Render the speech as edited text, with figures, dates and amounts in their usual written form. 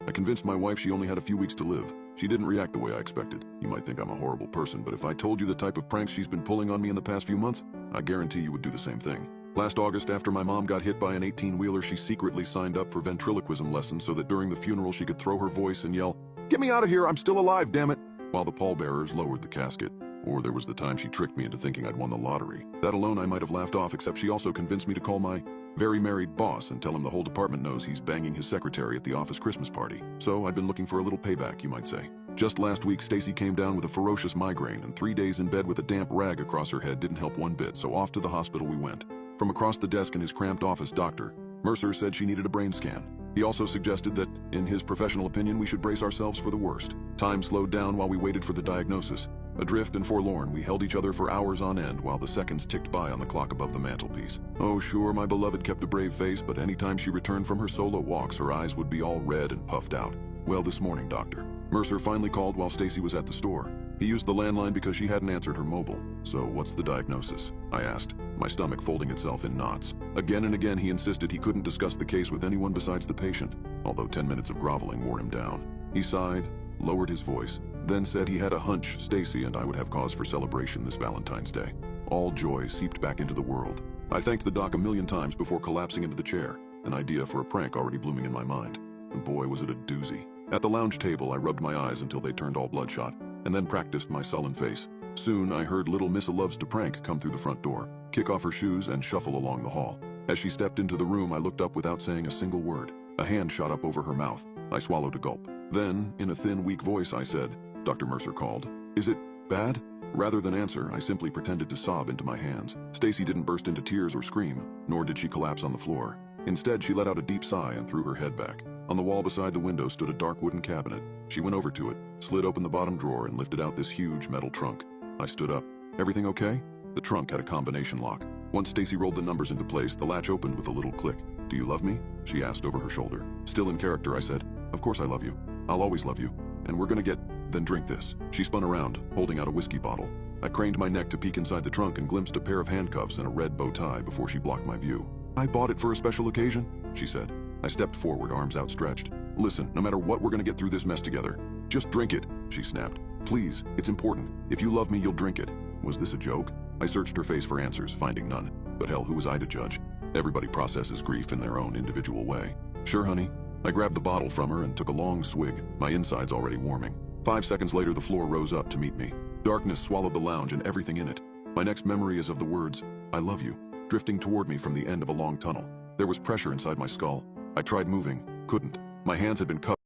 I convinced my wife she only had a few weeks to live. She didn't react the way I expected. You might think I'm a horrible person, but if I told you the type of pranks she's been pulling on me in the past few months, I guarantee you would do the same thing. Last August, after my mom got hit by an 18-wheeler, she secretly signed up for ventriloquism lessons so that during the funeral she could throw her voice and yell, "Get me out of here, I'm still alive, damn it," while the pallbearers lowered the casket. Or there was the time she tricked me into thinking I'd won the lottery. That alone I might have laughed off, except she also convinced me to call my very married boss and tell him the whole department knows he's banging his secretary at the office Christmas party. So I'd been looking for a little payback, you might say. Just last week, Stacy came down with a ferocious migraine, and 3 days in bed with a damp rag across her head didn't help one bit, so off to the hospital we went. From across the desk in his cramped office, Dr. Mercer said she needed a brain scan. He also suggested that, in his professional opinion, we should brace ourselves for the worst. Time slowed down while we waited for the diagnosis. Adrift and forlorn, we held each other for hours on end while the seconds ticked by on the clock above the mantelpiece. Oh, sure, my beloved kept a brave face, but anytime she returned from her solo walks, her eyes would be all red and puffed out. Well, this morning, Dr. Mercer finally called while Stacy was at the store. He used the landline because she hadn't answered her mobile. "So what's the diagnosis?" I asked, my stomach folding itself in knots. Again and again he insisted he couldn't discuss the case with anyone besides the patient, although 10 minutes of groveling wore him down. He sighed, lowered his voice, then said he had a hunch Stacy and I would have cause for celebration this Valentine's Day. All joy seeped back into the world. I thanked the doc a million times before collapsing into the chair, an idea for a prank already blooming in my mind. And boy, was it a doozy. At the lounge table, I rubbed my eyes until they turned all bloodshot, and then practiced my sullen face. Soon, I heard little Missa Loves to Prank come through the front door, kick off her shoes, and shuffle along the hall. As she stepped into the room, I looked up without saying a single word. A hand shot up over her mouth. I swallowed a gulp. Then, in a thin, weak voice, I said, "Dr. Mercer called. Is it bad?" Rather than answer, I simply pretended to sob into my hands. Stacy didn't burst into tears or scream, nor did she collapse on the floor. Instead, she let out a deep sigh and threw her head back. On the wall beside the window stood a dark wooden cabinet. She went over to it, slid open the bottom drawer, and lifted out this huge metal trunk. I stood up. "Everything okay?" The trunk had a combination lock. Once Stacy rolled the numbers into place, the latch opened with a little click. "Do you love me?" she asked over her shoulder. Still in character, I said, "Of course I love you. I'll always love you. And we're gonna get..." "Then drink this." She spun around, holding out a whiskey bottle. I craned my neck to peek inside the trunk and glimpsed a pair of handcuffs and a red bow tie before she blocked my view. "I bought it for a special occasion," she said. I stepped forward, arms outstretched. "Listen, no matter what, we're gonna get through this mess together. Just drink it," she snapped. "Please, it's important. If you love me, you'll drink it." Was this a joke? I searched her face for answers, finding none. But hell, who was I to judge? Everybody processes grief in their own individual way. "Sure, honey." I grabbed the bottle from her and took a long swig, my insides already warming. 5 seconds later, the floor rose up to meet me. Darkness swallowed the lounge and everything in it. My next memory is of the words, "I love you," drifting toward me from the end of a long tunnel. There was pressure inside my skull. I tried moving, couldn't. My hands had been cupped.